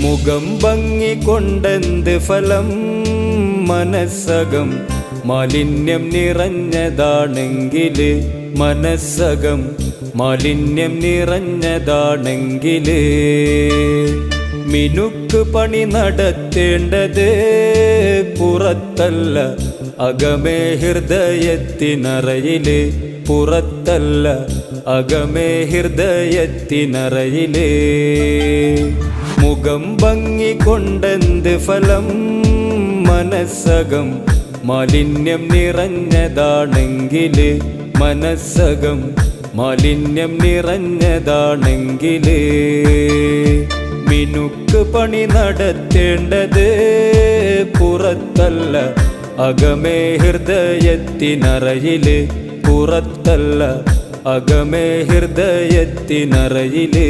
മുഖം ഭംഗി കൊണ്ടെന്ത് ഫലം, മനസ്സകം മാലിന്യം നിറഞ്ഞതാണെങ്കില്, മനസ്സകം മാലിന്യം നിറഞ്ഞതാണെങ്കില് മിനുക്ക് പണി നടത്തേണ്ടത് പുറത്തല്ല അകമേ ഹൃദയത്തിനറയില്, പുറത്തല്ല അകമേ ഹൃദയത്തിനറയില്. മുഖം ഭംഗി കൊണ്ടെന്ത് ഫലം, മനസ്സകം മാലിന്യം നിറഞ്ഞതാണെങ്കില്, മനസ്സകം മാലിന്യം നിറഞ്ഞതാണെങ്കില് മിനുക്ക് പണി നടത്തേണ്ടത് പുറത്തല്ല അകമേ ഹൃദയത്തിനറയില്, പുറത്തല്ല അകമേ ഹൃദയത്തിനറയില്.